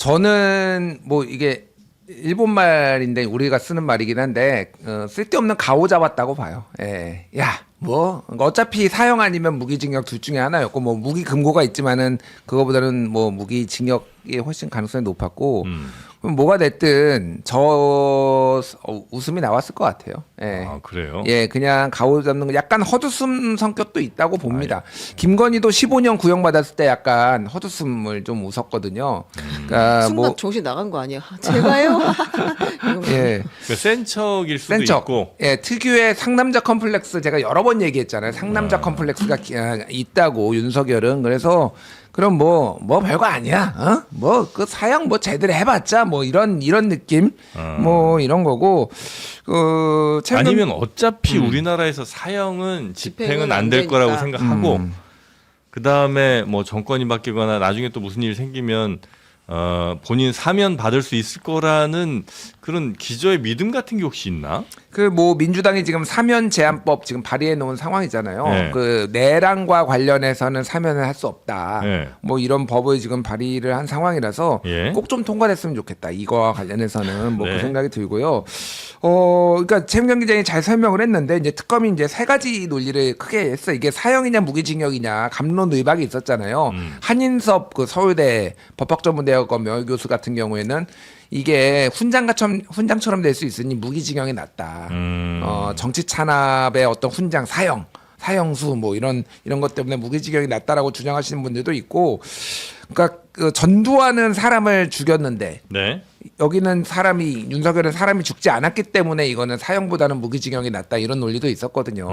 저는 뭐 이게 일본 말인데 우리가 쓰는 말이긴 한데 쓸데없는 가오 잡았다고 봐요. 예. 야, 뭐 어차피 사형 아니면 무기징역 둘 중에 하나였고 뭐 무기 금고가 있지만은 그거보다는 뭐 무기징역이 훨씬 가능성이 높았고 그럼 뭐가 됐든 웃음이 나왔을 것 같아요. 예. 아, 그래요? 예, 그냥 가오 잡는 거 약간 헛웃음 성격도 있다고 봅니다. 김건희도 15년 구형 받았을 때 약간 헛웃음을 좀 웃었거든요. 그러니까 순간 뭐 정신 나간 거 아니야? 제가요? 예. 그러니까 센 척일 수도 센 척. 있고. 예, 특유의 상남자 컴플렉스 제가 여러 번 얘기했잖아요. 상남자 컴플렉스가 있다고 윤석열은. 그래서 그럼 뭐 별거 아니야. 어? 뭐 그 사형 뭐 제대로 해봤자 뭐 이런 느낌 뭐 이런 거고. 아니면 어차피 우리나라에서 사형은 집행은 안 될 거라고 생각하고 그 다음에 뭐 정권이 바뀌거나 나중에 또 무슨 일이 생기면 본인 사면 받을 수 있을 거라는 그런 기저의 믿음 같은 게 혹시 있나? 그 뭐 민주당이 지금 사면 제한법 지금 발의해 놓은 상황이잖아요. 네. 그 내란과 관련해서는 사면을 할 수 없다. 네. 뭐 이런 법을 지금 발의를 한 상황이라서 예. 꼭 좀 통과됐으면 좋겠다. 이거와 관련해서는 뭐 그 네. 생각이 들고요. 그러니까 최민경 기자님 잘 설명을 했는데 이제 특검이 이제 세 가지 논리를 크게 했어. 이게 사형이냐 무기징역이냐 갑론의박이 있었잖아요. 한인섭 그 서울대 법학전문대학원 명예교수 같은 경우에는 이게 훈장처럼 될 수 있으니 무기징역이 낫다. 정치 찬압의 어떤 훈장 사형수 뭐 이런 것 때문에 무기징역이 낫다라고 주장하시는 분들도 있고, 그러니까 그 전두환은 사람을 죽였는데 네. 여기는 윤석열은 사람이 죽지 않았기 때문에 이거는 사형보다는 무기징역이 낫다 이런 논리도 있었거든요.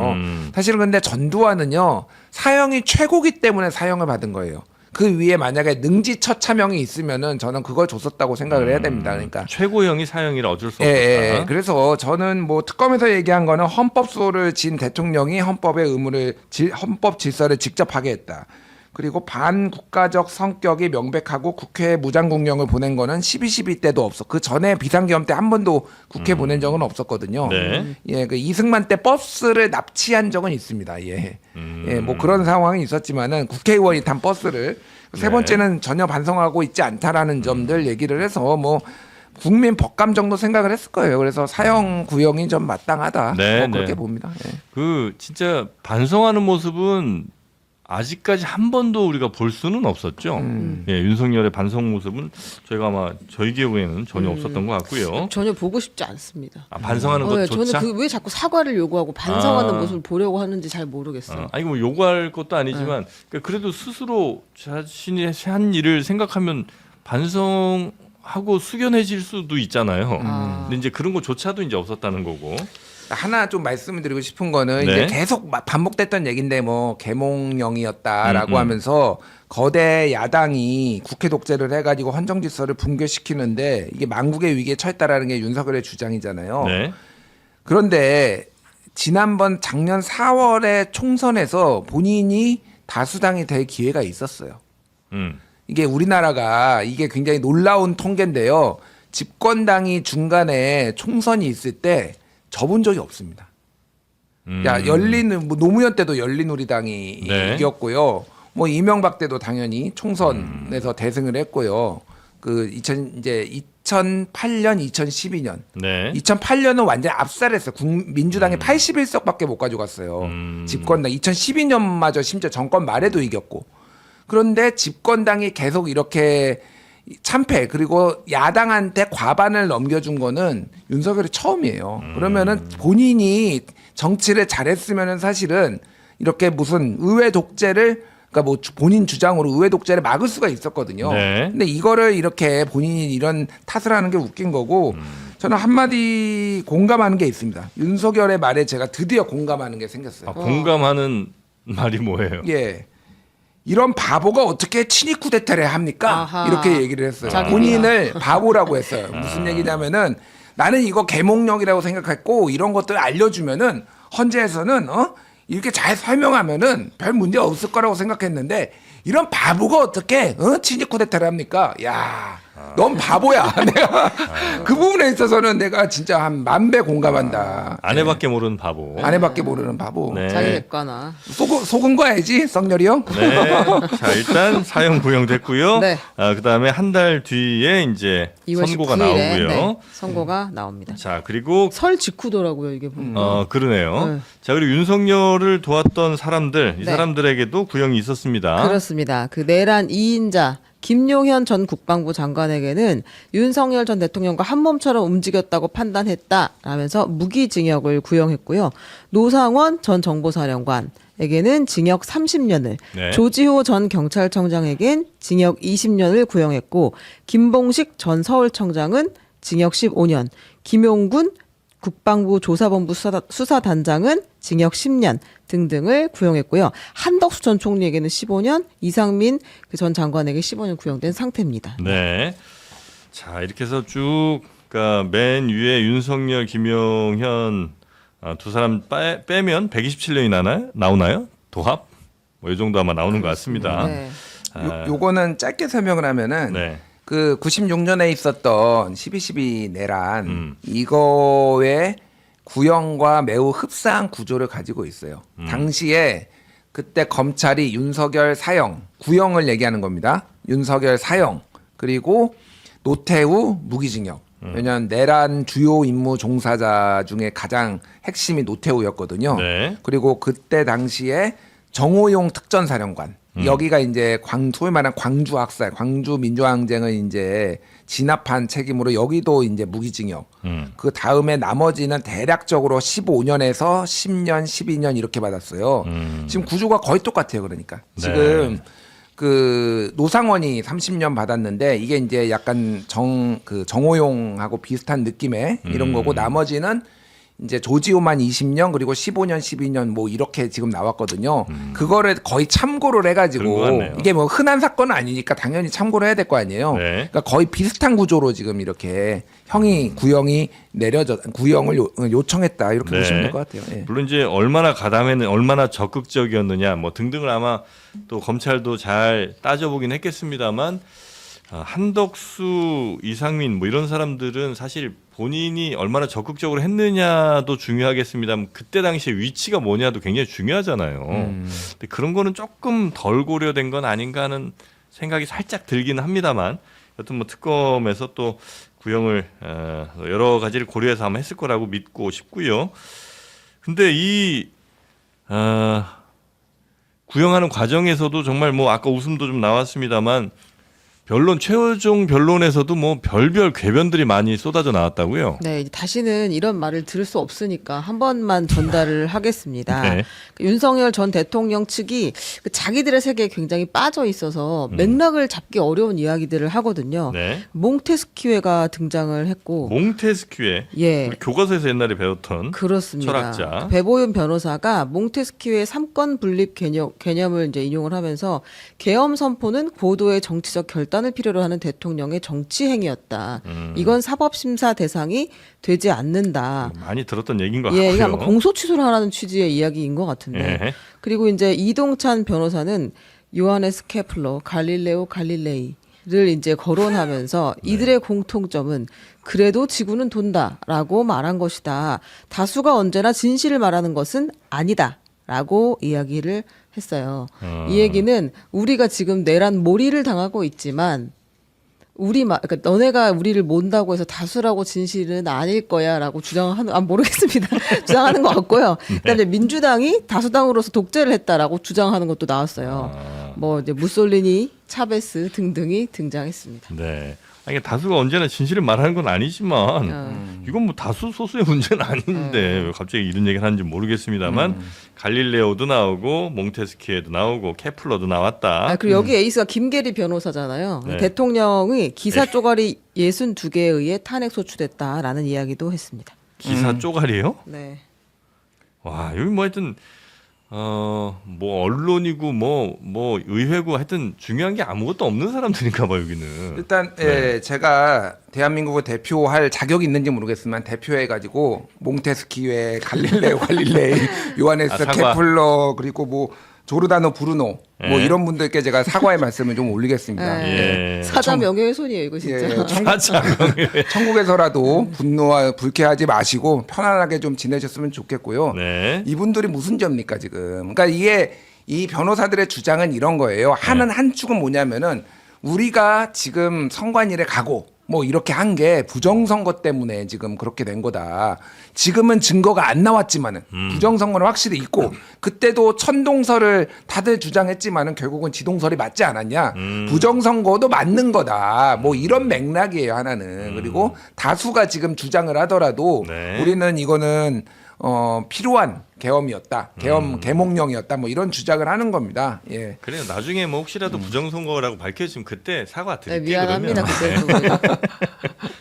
사실은 근데 전두환은요 사형이 최고기 때문에 사형을 받은 거예요. 그 위에 만약에 능지처참형이 있으면은 저는 그걸 줬었다고 생각을 해야 됩니다. 그러니까 최고형이 사형이라 어쩔 수 없다. 예. 그래서 저는 뭐 특검에서 얘기한 거는 헌법소를 진 대통령이 헌법 질서를 직접 하게 했다. 그리고 반국가적 성격이 명백하고 국회에 무장국령을 보낸 거는 12.12 때도 없어. 그 전에 비상계엄 때 한 번도 국회 보낸 적은 없었거든요. 네. 예, 그 이승만 때 버스를 납치한 적은 있습니다. 예. 예, 뭐 그런 상황이 있었지만은 국회의원이 탄 버스를 세 네. 번째는 전혀 반성하고 있지 않다라는 점들 얘기를 해서 뭐 국민 법감 정도 생각을 했을 거예요. 그래서 사형 구형이 좀 마땅하다. 네, 뭐 그렇게 네. 봅니다. 예. 그 진짜 반성하는 모습은 아직까지 한 번도 우리가 볼 수는 없었죠. 예, 윤석열의 반성 모습은 저희가 아마 저희 기억에는 전혀 없었던 것 같고요. 전혀 보고 싶지 않습니다. 반성하는 것조차. 저는 왜 자꾸 사과를 요구하고 반성하는 모습을 보려고 하는지 잘 모르겠어요. 아니 뭐 요구할 것도 아니지만 그래도 스스로 자신이 한 일을 생각하면 반성하고 숙연해질 수도 있잖아요. 근데 이제 그런 것조차도 이제 없었다는 거고. 하나 좀 말씀을 드리고 싶은 거는 네. 이제 계속 반복됐던 얘기인데 뭐 계몽령이었다라고 하면서 거대 야당이 국회 독재를 해가지고 헌정질서를 붕괴시키는데 이게 만국의 위기에 처했다라는 게 윤석열의 주장이잖아요. 네. 그런데 지난번 작년 4월에 총선에서 본인이 다수당이 될 기회가 있었어요. 이게 우리나라가 이게 굉장히 놀라운 통계인데요. 집권당이 중간에 총선이 있을 때 접은 적이 없습니다. 야, 뭐 노무현 때도 열린우리당이 네. 이겼고요. 뭐 이명박 때도 당연히 총선에서 대승을 했고요. 그 2008년, 2012년. 네. 2008년은 완전 압살했어요. 민주당이 81석밖에 못 가져갔어요. 집권당 2012년마저 심지어 정권 말에도 이겼고. 그런데 집권당이 계속 이렇게 참패 그리고 야당한테 과반을 넘겨준 거는 윤석열이 처음이에요. 그러면은 본인이 정치를 잘했으면은 사실은 이렇게 무슨 의회 독재를 그러니까 뭐 본인 주장으로 의회 독재를 막을 수가 있었거든요. 네. 근데 이거를 이렇게 본인이 이런 탓을 하는 게 웃긴 거고 저는 한마디 공감하는 게 있습니다. 윤석열의 말에 제가 드디어 공감하는 게 생겼어요. 공감하는 말이 뭐예요? 예. 이런 바보가 어떻게 친위 쿠데타를 합니까? 아하. 이렇게 얘기를 했어요. 자기가. 본인을 바보라고 했어요. 무슨 얘기냐면은 나는 이거 계몽령이라고 생각했고 이런 것들 알려주면은 헌재에서는 이렇게 잘 설명하면은 별 문제 없을 거라고 생각했는데 이런 바보가 어떻게 친위 쿠데타를 합니까? 야 넌 바보야. 내가 그 부분에 있어서는 내가 진짜 한 10,000배 공감한다. 아내밖에 모르는 바보. 아내밖에 모르는 바보. 네. 자기 객관화. 속은 거야지, 썩렬이 형. 네. 자, 일단 사형 구형됐고요. 네. 그다음에 한 달 뒤에 이제 2월 선고가 19일에 나오고요. 네, 선고가 나옵니다. 자, 그리고 설 직후더라고요 이게 보니까. 그러네요. 네. 자, 그리고 윤석열을 도왔던 사람들, 이 네. 사람들에게도 구형이 있었습니다. 그렇습니다. 그 내란 2인자 김용현 전 국방부 장관에게는 윤석열 전 대통령과 한 몸처럼 움직였다고 판단했다라면서 무기징역을 구형했고요. 노상원 전 정보사령관에게는 징역 30년을, 네. 조지호 전 경찰청장에겐 징역 20년을 구형했고, 김봉식 전 서울청장은 징역 15년, 김용군 국방부 조사본부 수사단장은 징역 10년 등등을 구형했고요. 한덕수 전 총리에게는 15년, 이상민 그 전 장관에게 15년 구형된 상태입니다. 네. 자, 이렇게 해서 쭉, 그러니까 맨 위에 윤석열, 김용현 두 사람 빼면 127년이 나오나요? 도합? 뭐 이 정도 아마 나오는 것 같습니다. 네. 요거는 짧게 설명을 하면은 네. 그 96년에 있었던 12.12 내란 이거의 구형과 매우 흡사한 구조를 가지고 있어요. 당시에 그때 검찰이 윤석열 사형, 구형을 얘기하는 겁니다. 윤석열 사형, 그리고 노태우 무기징역. 왜냐하면 내란 주요 임무 종사자 중에 가장 핵심이 노태우였거든요. 네. 그리고 그때 당시에 정호용 특전사령관, 여기가 이제 소위 말하는 광주 학살, 광주 민주항쟁을 이제 진압한 책임으로 여기도 이제 무기징역. 그 다음에 나머지는 대략적으로 15년에서 10년, 12년 이렇게 받았어요. 지금 구조가 거의 똑같아요. 그러니까 지금 그 노상원이 30년 받았는데 이게 이제 약간 정호용하고 비슷한 느낌의 이런 거고, 나머지는 이제 조지호만 20년 그리고 15년, 12년 뭐 이렇게 지금 나왔거든요. 그거를 거의 참고를 그런 것 해가지고 같네요. 이게 뭐 흔한 사건은 아니니까 당연히 참고를 해야 될 거 아니에요. 네. 그러니까 거의 비슷한 구조로 지금 이렇게 구형이 구형을 요청했다 이렇게 네. 보시면 될 것 같아요. 예. 물론 이제 얼마나 가담했는, 얼마나 적극적이었느냐, 뭐 등등을 아마 또 검찰도 잘 따져보긴 했겠습니다만, 한덕수, 이상민 뭐 이런 사람들은 사실 본인이 얼마나 적극적으로 했느냐도 중요하겠습니다만, 그때 당시에 위치가 뭐냐도 굉장히 중요하잖아요. 근데 그런 거는 조금 덜 고려된 건 아닌가 하는 생각이 살짝 들기는 합니다만, 여튼 뭐 특검에서 또 구형을 여러 가지를 고려해서 아마 했을 거라고 믿고 싶고요. 근데 이 구형하는 과정에서도 정말 뭐 아까 웃음도 좀 나왔습니다만, 최호종 변론에서도 뭐 별별 궤변들이 많이 쏟아져 나왔다고요. 네, 이제 다시는 이런 말을 들을 수 없으니까 한 번만 전달을 하겠습니다. 네. 윤석열 전 대통령 측이 그 자기들의 세계에 굉장히 빠져 있어서 맥락을 잡기 어려운 이야기들을 하거든요. 네. 몽테스키웨가 등장을 했고, 몽테스키웨. 예. 우리 교과서에서 옛날에 배웠던 그렇습니다. 철학자. 배보윤 변호사가 몽테스키웨의 삼권 분립 개념을 이제 인용을 하면서, 계엄 선포는 고도의 정치적 결단을 필요로 하는 대통령의 정치 행위였다. 이건 사법 심사 대상이 되지 않는다. 많이 들었던 얘기인 것 예, 같고요. 이게 아마 공소 취소를 하라는 취지의 이야기인 것 같은데. 예. 그리고 이제 이동찬 변호사는 요하네스 케플러, 갈릴레오 갈릴레이를 이제 거론하면서 이들의 공통점은 그래도 지구는 돈다라고 말한 것이다. 다수가 언제나 진실을 말하는 것은 아니다라고 이야기를 했어요. 이 얘기는 우리가 지금 내란 몰이를 당하고 있지만 그러니까 너네가 우리를 몬다고 해서 다수라고 진실은 아닐 거야라고 주장하는, 모르겠습니다. 주장하는 것 같고요. 그다음에 민주당이 다수당으로서 독재를 했다라고 주장하는 것도 나왔어요. 뭐 이제 무솔리니, 차베스 등등이 등장했습니다. 네. 아니, 다수가 언제나 진실을 말하는 건 아니지만 이건 뭐 다수 소수의 문제는 아닌데 왜 갑자기 이런 얘기를 하는지 모르겠습니다만, 갈릴레오도 나오고 몽테스키에도 나오고 케플러도 나왔다. 그리고 여기 에이스가 김계리 변호사잖아요. 네. 대통령이 기사 쪼가리 62개에 의해 탄핵 소추됐다라는 이야기도 했습니다. 기사 쪼가리요? 네. 와, 여기 뭐 하여튼 뭐 언론이고 뭐 의회고 하여튼 중요한 게 아무것도 없는 사람들인가 봐 여기는. 일단 제가 대한민국을 대표할 자격이 있는지 모르겠지만 대표해가지고 몽테스키웨, 갈릴레오 갈릴레이, 요하네스 사과. 케플러, 그리고 뭐 조르다노 브루노 뭐 이런 분들께 제가 사과의 말씀을 좀 올리겠습니다. 예. 사자 명예훼손이에요, 이거 진짜. 예, 천국에서라도 분노와 불쾌하지 마시고 편안하게 좀 지내셨으면 좋겠고요. 네. 이분들이 무슨 죄입니까 지금? 그러니까 이게 이 변호사들의 주장은 이런 거예요. 하는 한 축은 뭐냐면은 우리가 지금 선관위에 가고 뭐 이렇게 한 게 부정선거 때문에 지금 그렇게 된 거다. 지금은 증거가 안 나왔지만은 부정선거는 확실히 있고 그때도 천동설을 다들 주장했지만은 결국은 지동설이 맞지 않았냐. 부정선거도 맞는 거다. 뭐 이런 맥락이에요 하나는. 그리고 다수가 지금 주장을 하더라도 네. 우리는 이거는 필요한 계엄이었다. 계몽령이었다. 뭐 이런 주장을 하는 겁니다. 예. 그래요. 나중에 뭐 혹시라도 부정선거라고 밝혀지면 그때 사과 네, 드릴게요. 미안합니다. 그러면. 그때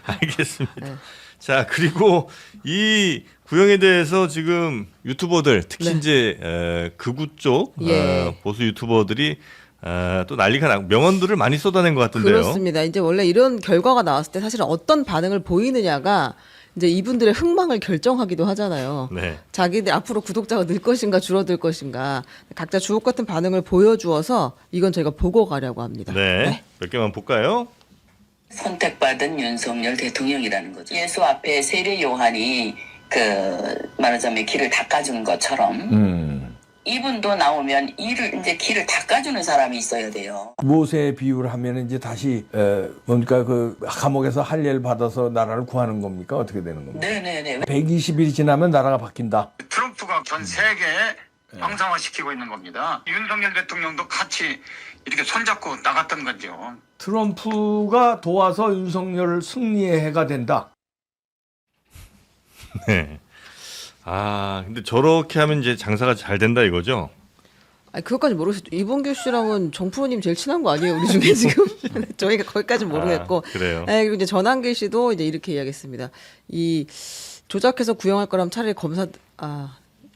알겠습니다. 네. 자, 그리고 이 구형에 대해서 지금 유튜버들 특히 네. 이제 극우 쪽 예. 보수 유튜버들이 또 난리가 나고 명언들을 많이 쏟아낸 것 같은데요. 그렇습니다. 이제 원래 이런 결과가 나왔을 때 사실 어떤 반응을 보이느냐가 이제 이분들의 흥망을 결정하기도 하잖아요. 네. 자기들 앞으로 구독자가 늘 것인가 줄어들 것인가 각자 주옥 같은 반응을 보여주어서 이건 저희가 보고 가려고 합니다. 네. 몇 개만 볼까요? 선택받은 윤석열 대통령이라는 거죠. 예수 앞에 세례 요한이 말하자면 길을 닦아주는 것처럼 이분도 나오면 길을 닦아주는 사람이 있어야 돼요. 모세 비유를 하면 이제 다시 뭡니까 그 감옥에서 할례를 받아서 나라를 구하는 겁니까? 어떻게 되는 겁니까? 네네네. 120일이 지나면 나라가 바뀐다. 트럼프가 전 세계에 왕성화시키고 있는 겁니다. 윤석열 대통령도 같이 이렇게 손잡고 나갔던 거죠. 트럼프가 도와서 윤석열 승리의 해가 된다. 네. 근데 저렇게 하면 이제 장사가 잘 된다 이거죠? 아니, 그것까지 모르겠죠. 이봉규 씨랑은 정프로님 제일 친한 거 아니에요, 우리 중에 지금? 저희가 거기까지는 모르겠고. 그래요. 네, 그리고 이제 전한길 씨도 이제 이렇게 이야기했습니다. 이 조작해서 구형할 거라면 차라리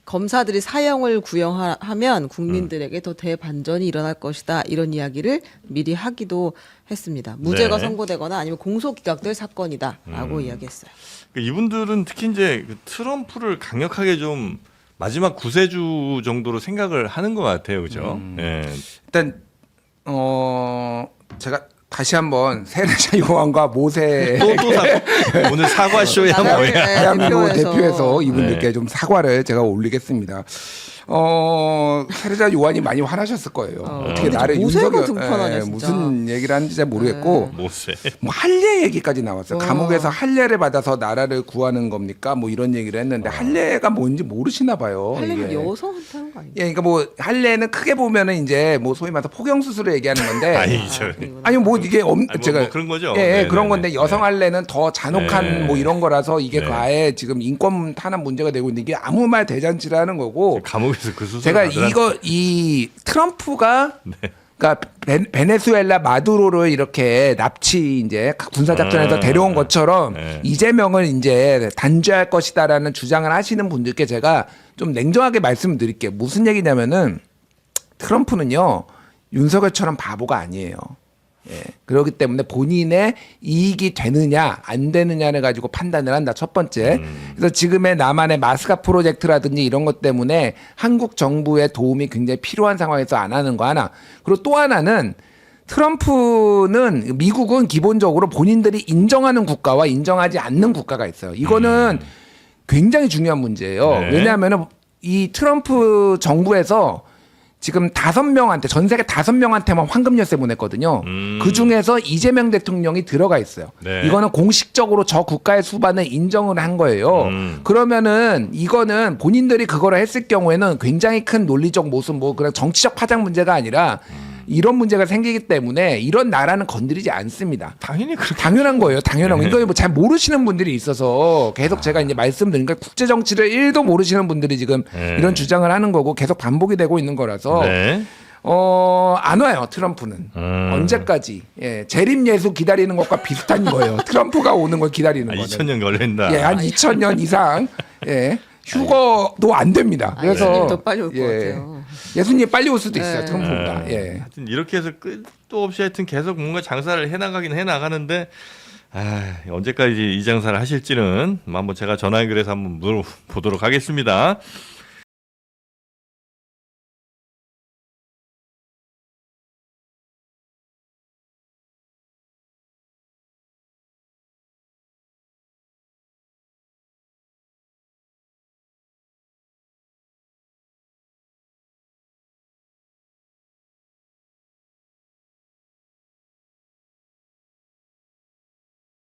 검사들이 사형을 구형하면 국민들에게 더 대반전이 일어날 것이다. 이런 이야기를 미리 하기도 했습니다. 무죄가 네. 선고되거나 아니면 공소 기각될 사건이다라고 이야기했어요. 이분들은 특히 이제 트럼프를 강력하게 좀 마지막 구세주 정도로 생각을 하는 것 같아요, 그죠? 예. 일단 제가 다시 한번 세례자 요한과 모세 오늘 사과 쇼야 나라를, 뭐야? 네, 대한민국 대표해서. 대표해서 이분들께 네. 좀 사과를 제가 올리겠습니다. 세례자 요한이 많이 화나셨을 거예요. 어떻게 근데 나를 모세가 윤석열 등판하냐, 진짜. 무슨 얘기를 하는지 잘 모르겠고 모세. 뭐 할례 얘기까지 나왔어요. 와. 감옥에서 할례를 받아서 나라를 구하는 겁니까? 뭐 이런 얘기를 했는데 할례가 뭔지 모르시나 봐요. 할례는 이게. 여성한테 하는 거 아니에요? 예, 그러니까 뭐 할례는 크게 보면은 이제 뭐 소위 말해서 포경 수술을 얘기하는 건데 아니죠. 아니 뭐 이게 제가 뭐 그런 거죠. 예, 네네네. 그런 건데 여성 할례는 더 잔혹한 네. 뭐 이런 거라서 이게 네. 그 아예 지금 인권 탄압 문제가 되고 있는데 이게 아무 말 대잔치를 하는 거고 감옥에서 그 수술 제가 이 트럼프가 네. 그러니까 베네수엘라 마두로를 이렇게 납치 이제 군사 작전에서 데려온 것처럼 네. 이재명을 이제 단죄할 것이다라는 주장을 하시는 분들께 제가 좀 냉정하게 말씀드릴게요. 무슨 얘기냐면은 트럼프는요 윤석열처럼 바보가 아니에요. 예. 그렇기 때문에 본인의 이익이 되느냐 안 되느냐를 가지고 판단을 한다. 첫 번째. 그래서 지금의 남한의 마스카 프로젝트라든지 이런 것 때문에 한국 정부의 도움이 굉장히 필요한 상황에서 안 하는 거 하나. 그리고 또 하나는 트럼프는 미국은 기본적으로 본인들이 인정하는 국가와 인정하지 않는 국가가 있어요. 이거는 굉장히 중요한 문제예요. 네. 왜냐하면 이 트럼프 정부에서 지금 5명한테 전 세계 5명한테만 황금 열쇠 보냈거든요. 그 중에서 이재명 대통령이 들어가 있어요. 네. 이거는 공식적으로 저 국가의 수반을 인정을 한 거예요. 그러면은 이거는 본인들이 그거를 했을 경우에는 굉장히 큰 논리적 모순, 뭐 그냥 정치적 파장 문제가 아니라 이런 문제가 생기기 때문에 이런 나라는 건드리지 않습니다. 당연히 그렇게 당연한 거예요. 당연한 거. 이거 뭐 잘 모르시는 분들이 있어서 계속 제가 이제 말씀드리니까 국제 정치를 1도 모르시는 분들이 지금 네. 이런 주장을 하는 거고 계속 반복이 되고 있는 거라서 네. 안 와요. 트럼프는 언제까지 재림 예수 기다리는 것과 비슷한 거예요. 트럼프가 오는 걸 기다리는 거는. 2000년 걸린다. 한 2000년 이상 휴거도 안 됩니다. 그래서 예수님 더 빨리 올 것 같아요. 예수님 빨리 올 수도 있어요. 네. 트럼프보다. 하여튼 이렇게 해서 끝도 없이 하여튼 계속 뭔가 장사를 해나가긴 해나가는데 언제까지 이 장사를 하실지는 한번 제가 전화 연결해서 한번 물어보도록 하겠습니다.